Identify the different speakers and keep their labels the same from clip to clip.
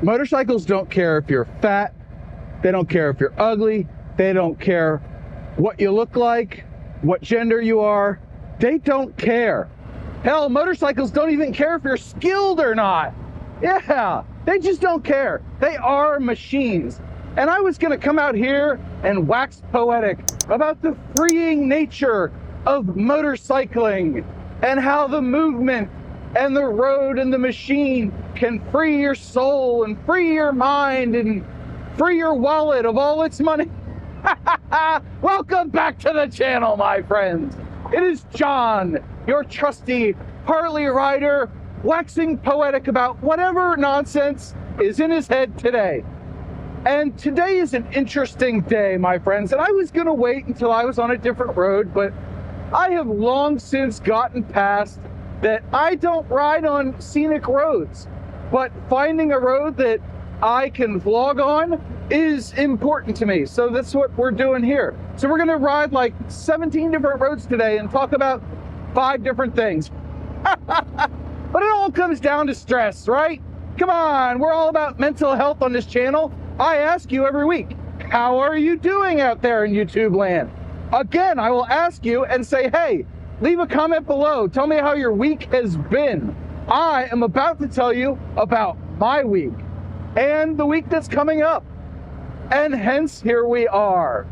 Speaker 1: Motorcycles don't care if you're fat. They don't care if you're ugly. They don't care what you look like, what gender you are. They don't care. Hell, motorcycles don't even care if you're skilled or not. Yeah, they just don't care. They are machines. And I was gonna come out here and wax poetic about the freeing nature of motorcycling and how the movement and the road and the machine can free your soul and free your mind and free your wallet of all its money. Welcome back to the channel, my friends. It is John, your trusty Harley rider, waxing poetic about whatever nonsense is in his head today. And today is an interesting day, my friends. And I was going to wait until I was on a different road, but I have long since gotten past that I don't ride on scenic roads. But finding a road that I can vlog on is important to me. So that's what we're doing here. So we're going to ride like 17 different roads today and talk about 5 different things. But it all comes down to stress, right? Come on, we're all about mental health on this channel. I ask you every week, how are you doing out there in YouTube land? Again, I will ask you and say, hey, leave a comment below. Tell me how your week has been. I am about to tell you about my week and the week that's coming up. And hence, here we are.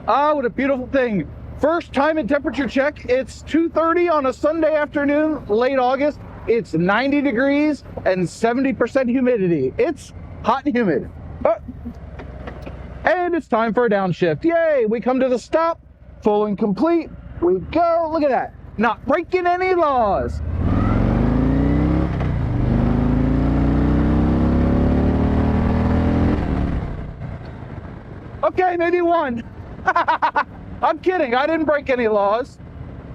Speaker 1: Ah, what a beautiful thing. First time in temperature check. It's 2:30 on a Sunday afternoon, late August. It's 90 degrees and 70% humidity. It's hot and humid. And it's time for a downshift. Yay, we come to the stop, full and complete. We go, look at that. Not breaking any laws. Okay, maybe one. I'm kidding, I didn't break any laws.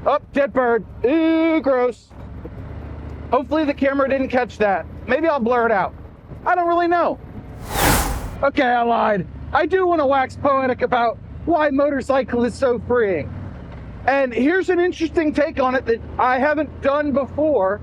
Speaker 1: Oh, dead bird. Ooh, gross. Hopefully the camera didn't catch that. Maybe I'll blur it out. I don't really know. Okay, I lied. I do want to wax poetic about why motorcycle is so freeing. And here's an interesting take on it that I haven't done before.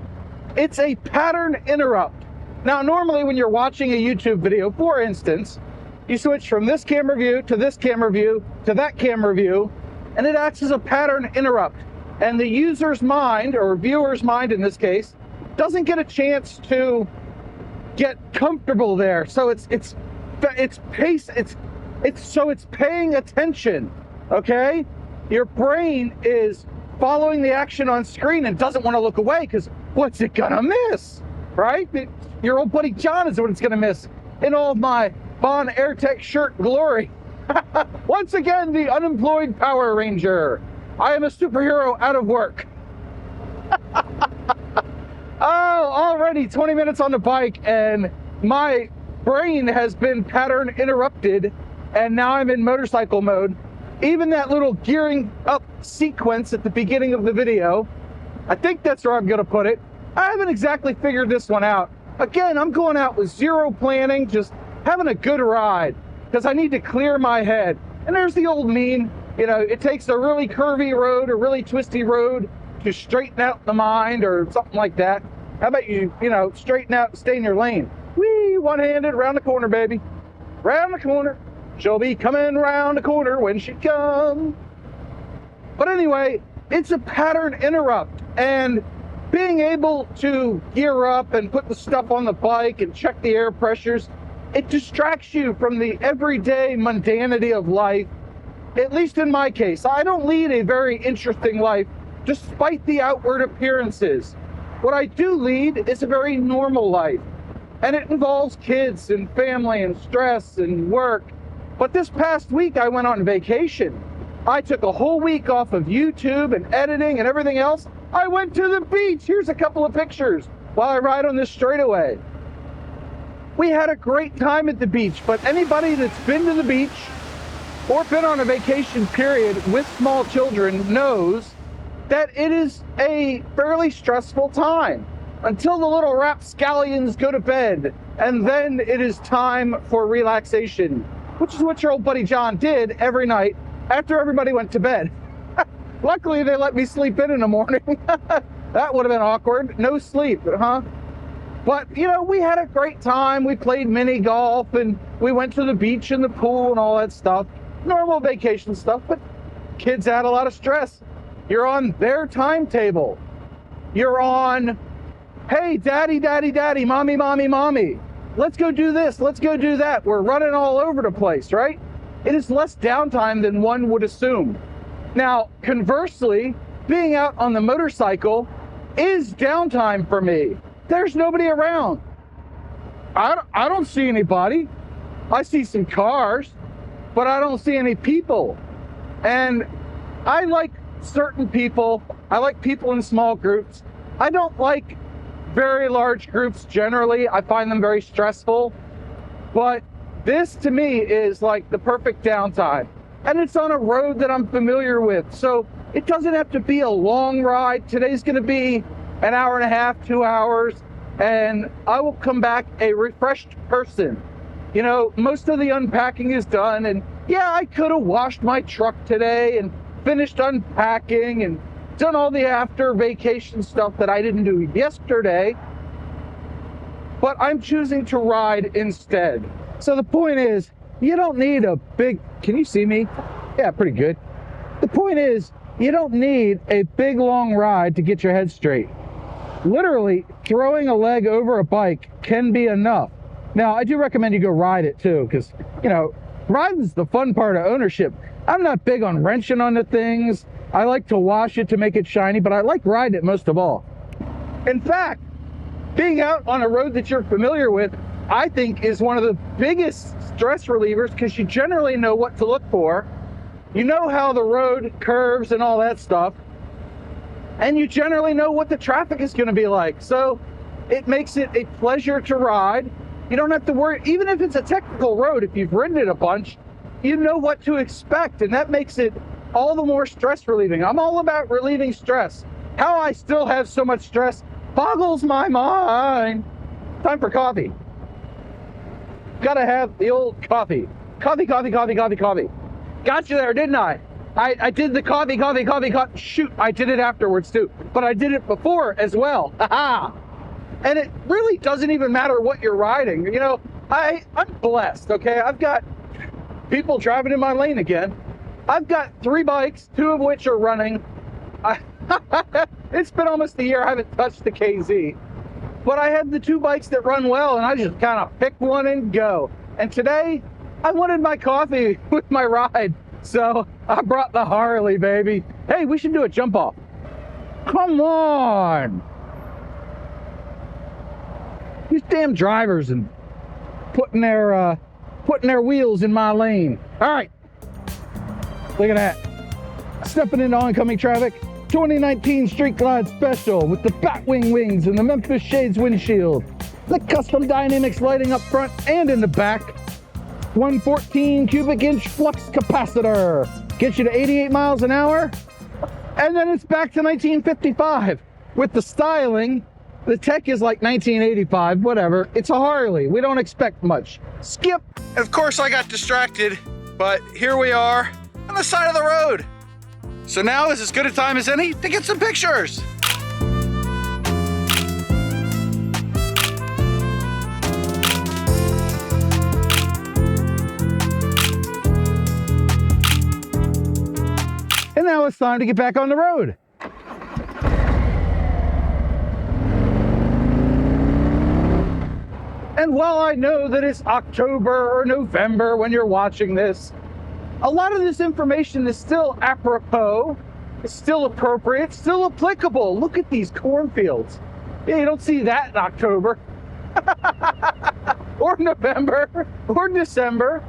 Speaker 1: It's a pattern interrupt. Now, normally when you're watching a YouTube video, for instance, you switch from this camera view to this camera view to that camera view, and it acts as a pattern interrupt. And the user's mind, or viewer's mind in this case, doesn't get a chance to get comfortable there. So it's paying attention, okay? Your brain is following the action on screen and doesn't want to look away because what's it gonna miss, right? Your old buddy John is what it's gonna miss in all of my Bon AirTech shirt glory. Once again, the unemployed Power Ranger. I am a superhero out of work. Oh, already 20 minutes on the bike and my brain has been pattern interrupted and now I'm in motorcycle mode. Even that little gearing up sequence at the beginning of the video, I think that's where I'm gonna put it. I haven't exactly figured this one out. Again, I'm going out with zero planning, just having a good ride because I need to clear my head. And there's the old meme, you know, it takes a really curvy road, a really twisty road to straighten out the mind or something like that. How about you know, straighten out and stay in your lane. Whee, one-handed, round the corner, baby. Round the corner. She'll be coming round the corner when she comes. But anyway, it's a pattern interrupt. And being able to gear up and put the stuff on the bike and check the air pressures, it distracts you from the everyday mundanity of life. At least in my case, I don't lead a very interesting life despite the outward appearances. What I do lead is a very normal life. And it involves kids and family and stress and work. But this past week I went on vacation. I took a whole week off of YouTube and editing and everything else. I went to the beach. Here's a couple of pictures while I ride on this straightaway. We had a great time at the beach, but anybody that's been to the beach or been on a vacation period with small children knows that it is a fairly stressful time until the little rapscallions go to bed, and then it is time for relaxation, which is what your old buddy John did every night after everybody went to bed. Luckily, they let me sleep in the morning. That would have been awkward. No sleep, huh? But, you know, we had a great time. We played mini golf and we went to the beach and the pool and all that stuff. Normal vacation stuff, but kids had a lot of stress. You're on their timetable. You're on, hey, daddy, daddy, daddy, mommy, mommy, mommy. Let's go do this. Let's go do that. We're running all over the place, right? It is less downtime than one would assume. Now, conversely, being out on the motorcycle is downtime for me. There's nobody around. I don't see anybody. I see some cars, but I don't see any people. And I like certain people. I like people in small groups. I don't like very large groups generally. I find them very stressful. But this to me is like the perfect downtime. And it's on a road that I'm familiar with. So it doesn't have to be a long ride. Today's going to be an hour and a half, 2 hours, and I will come back a refreshed person. You know, most of the unpacking is done, and yeah, I could have washed my truck today and finished unpacking and done all the after vacation stuff that I didn't do yesterday, but I'm choosing to ride instead. So the point is, you don't need a big, can you see me? Yeah, pretty good. The point is, you don't need a big long ride to get your head straight. Literally, throwing a leg over a bike can be enough. Now, I do recommend you go ride it too, because, you know, riding's the fun part of ownership. I'm not big on wrenching on the things. I like to wash it to make it shiny, but I like riding it most of all. In fact, being out on a road that you're familiar with, I think is one of the biggest stress relievers, because you generally know what to look for. You know how the road curves and all that stuff. And you generally know what the traffic is going to be like. So it makes it a pleasure to ride. You don't have to worry, even if it's a technical road, if you've ridden it a bunch, you know what to expect. And that makes it all the more stress relieving. I'm all about relieving stress. How I still have so much stress boggles my mind. Time for coffee. Gotta have the old coffee. Coffee, coffee, coffee, coffee, coffee. Got you there, didn't I? I did the coffee. Shoot, I did it afterwards too. But I did it before as well. Haha. And it really doesn't even matter what you're riding. You know, I'm blessed, okay? I've got people driving in my lane again. I've got 3 bikes, 2 of which are running. It's been almost a year I haven't touched the KZ. But I have the 2 bikes that run well, and I just kind of pick one and go. And today, I wanted my coffee with my ride. So I brought the Harley, baby. Hey, we should do a jump off. Come on. These damn drivers and putting their wheels in my lane. All right. Look at that. Stepping into oncoming traffic. 2019 Street Glide Special with the Batwing wings and the Memphis Shades windshield. The custom Dynamics lighting up front and in the back. 114 cubic inch flux capacitor. Gets you to 88 miles an hour. And then it's back to 1955 with the styling. The tech is like 1985, whatever. It's a Harley. We don't expect much. Skip. Of course I got distracted, but here we are on the side of the road. So now is as good a time as any to get some pictures. And now it's time to get back on the road. And while I know that it's October or November when you're watching this, a lot of this information is still apropos, it's still appropriate, still applicable. Look at these cornfields. Yeah, you don't see that in October or November or December.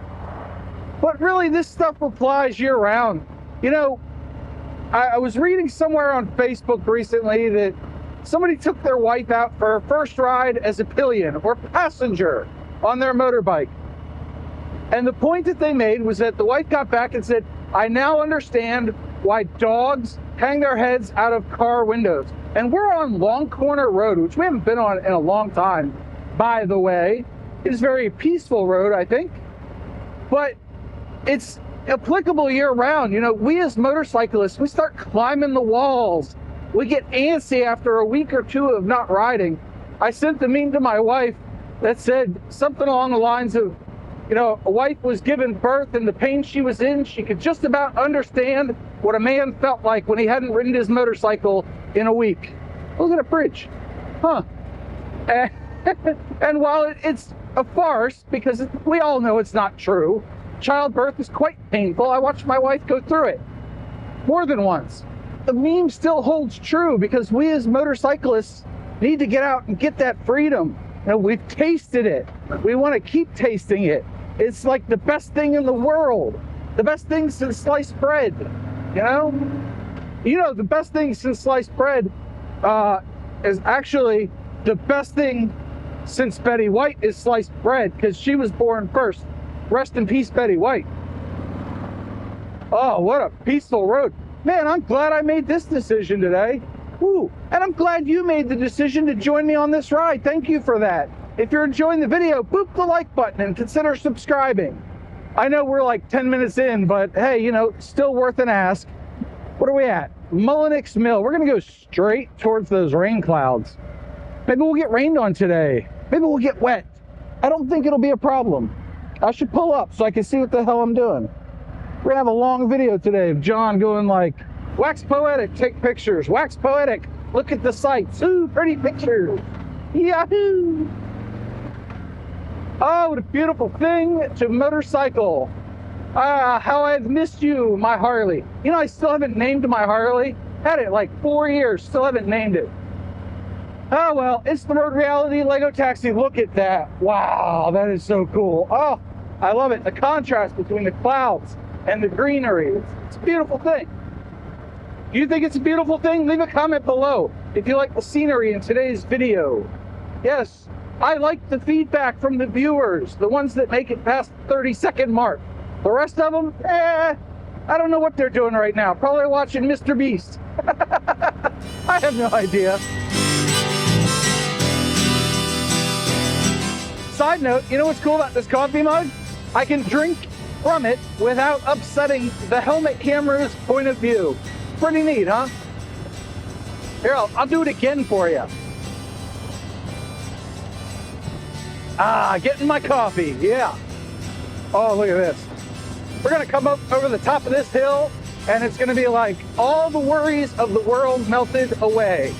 Speaker 1: But really, this stuff applies year-round. You know, I was reading somewhere on Facebook recently that somebody took their wife out for her first ride as a pillion or passenger on their motorbike. And the point that they made was that the wife got back and said, I now understand why dogs hang their heads out of car windows. And we're on Long Corner Road, which we haven't been on in a long time, by the way. It's a very peaceful road, I think. But it's applicable year-round. You know, we as motorcyclists, we start climbing the walls. We get antsy after a week or 2 of not riding. I sent the meme to my wife that said something along the lines of, you know, a wife was given birth and the pain she was in, she could just about understand what a man felt like when he hadn't ridden his motorcycle in a week. Look at a bridge. Huh. And while it's a farce, because we all know it's not true, childbirth is quite painful. I watched my wife go through it more than once. The meme still holds true because we as motorcyclists need to get out and get that freedom. You know, we've tasted it. We want to keep tasting it. It's like the best thing in the world. The best thing since sliced bread, you know? You know, the best thing since sliced bread is actually the best thing since Betty White is sliced bread, because she was born first. Rest in peace, Betty White. Oh, what a peaceful road. Man, I'm glad I made this decision today. Woo. And I'm glad you made the decision to join me on this ride. Thank you for that. If you're enjoying the video, boop the like button and consider subscribing. I know we're like 10 minutes in, but hey, you know, still worth an ask. What are we at? Mullenix Mill. We're going to go straight towards those rain clouds. Maybe we'll get rained on today. Maybe we'll get wet. I don't think it'll be a problem. I should pull up so I can see what the hell I'm doing. We're gonna have a long video today of John going like, wax poetic, take pictures. Wax poetic, look at the sights. Ooh, pretty pictures. Yahoo! Oh, what a beautiful thing to motorcycle. Ah, how I've missed you, my Harley. You know, I still haven't named my Harley. Had it like 4 years, still haven't named it. Oh, well, it's the road reality Lego taxi. Look at that. Wow, that is so cool. Oh, I love it. The contrast between the clouds and the greenery. It's a beautiful thing. Do you think it's a beautiful thing? Leave a comment below if you like the scenery in today's video. Yes, I like the feedback from the viewers, the ones that make it past the 30-second mark. The rest of them, I don't know what they're doing right now. Probably watching Mr. Beast. I have no idea. Side note, you know what's cool about this coffee mug? I can drink from it without upsetting the helmet camera's point of view. Pretty neat, huh? Here, I'll do it again for you. Ah, getting my coffee, yeah. Oh, look at this. We're gonna come up over the top of this hill, and it's gonna be like all the worries of the world melted away.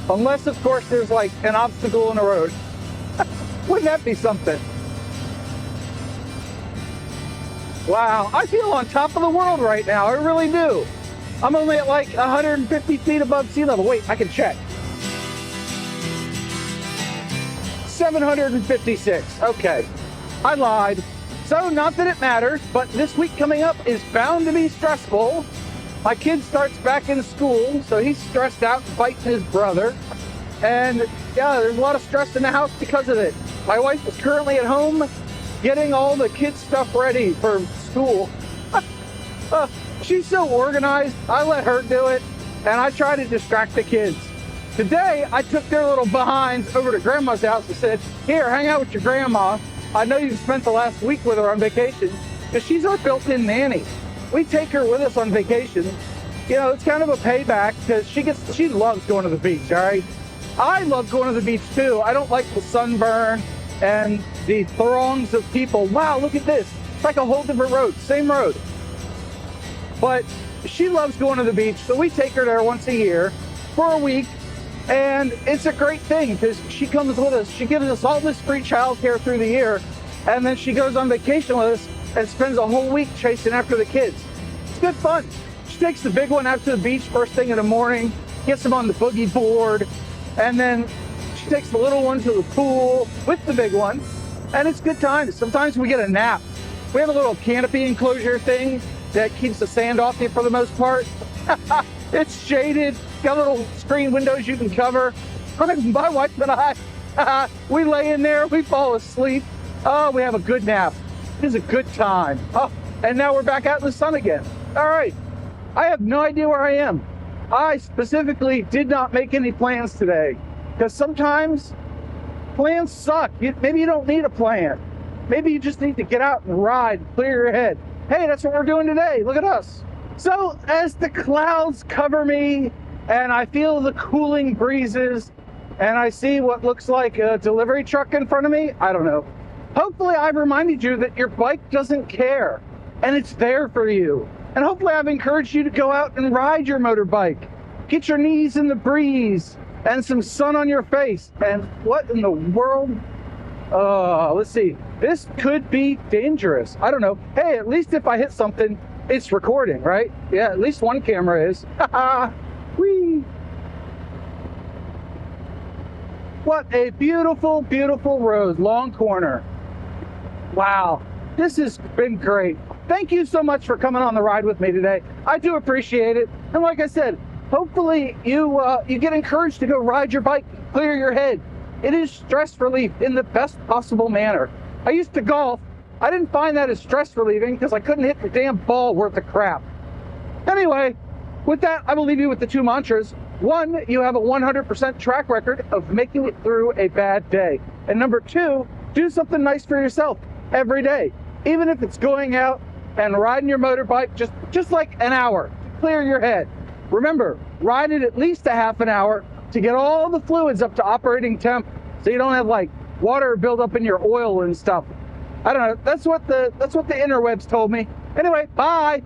Speaker 1: Unless, of course, there's like an obstacle in the road. Wouldn't that be something? Wow, I feel on top of the world right now. I really do. I'm only at like 150 feet above sea level. Wait, I can check. 756. Okay, I lied. So, not that it matters, but this week coming up is bound to be stressful. My kid starts back in school, so he's stressed out and fighting his brother. And yeah, there's a lot of stress in the house because of it. My wife is currently at home getting all the kids' stuff ready for school. She's so organized. I let her do it, and I try to distract the kids. Today, I took their little behinds over to Grandma's house and said, here, hang out with your grandma. I know you've spent the last week with her on vacation, because she's our built-in nanny. We take her with us on vacation. You know, it's kind of a payback, because she loves going to the beach, all right? I love going to the beach, too. I don't like the sunburn and the throngs of people. Wow, look at this. It's like a whole different road, same road. But she loves going to the beach, so we take her there once a year for a week. And it's a great thing because she comes with us. She gives us all this free childcare through the year. And then she goes on vacation with us and spends a whole week chasing after the kids. It's good fun. She takes the big one out to the beach first thing in the morning, gets him on the boogie board, and then she takes the little one to the pool with the big one. And it's good times. Sometimes we get a nap. We have a little canopy enclosure thing that keeps the sand off you for the most part. It's shaded, got little screen windows you can cover. My wife and I, we lay in there, we fall asleep. Oh, we have a good nap. It is a good time. Oh, and now we're back out in the sun again. All right, I have no idea where I am. I specifically did not make any plans today because sometimes plans suck. Maybe you don't need a plan. Maybe you just need to get out and ride, clear your head. Hey, that's what we're doing today. Look at us. So as the clouds cover me and I feel the cooling breezes, and I see what looks like a delivery truck in front of me, I don't know. Hopefully I've reminded you that your bike doesn't care, and it's there for you. And hopefully I've encouraged you to go out and ride your motorbike. Get your knees in the breeze and some sun on your face. And what in the world? Let's see. This could be dangerous. I don't know. Hey, at least if I hit something, it's recording, right? Yeah, at least one camera is. Whee! What a beautiful, beautiful road. Long corner. Wow. This has been great. Thank you so much for coming on the ride with me today. I do appreciate it. And like I said, hopefully you get encouraged to go ride your bike, clear your head. It is stress relief in the best possible manner. I used to golf. I didn't find that as stress relieving because I couldn't hit the damn ball worth of crap. Anyway, with that, I will leave you with the two mantras. One, you have a 100% track record of making it through a bad day. And number two, do something nice for yourself every day. Even if it's going out and riding your motorbike just like an hour to clear your head. Remember, ride it at least a half an hour to get all the fluids up to operating temp so you don't have like water build up in your oil and stuff. I don't know. That's what the interwebs told me. Anyway, bye.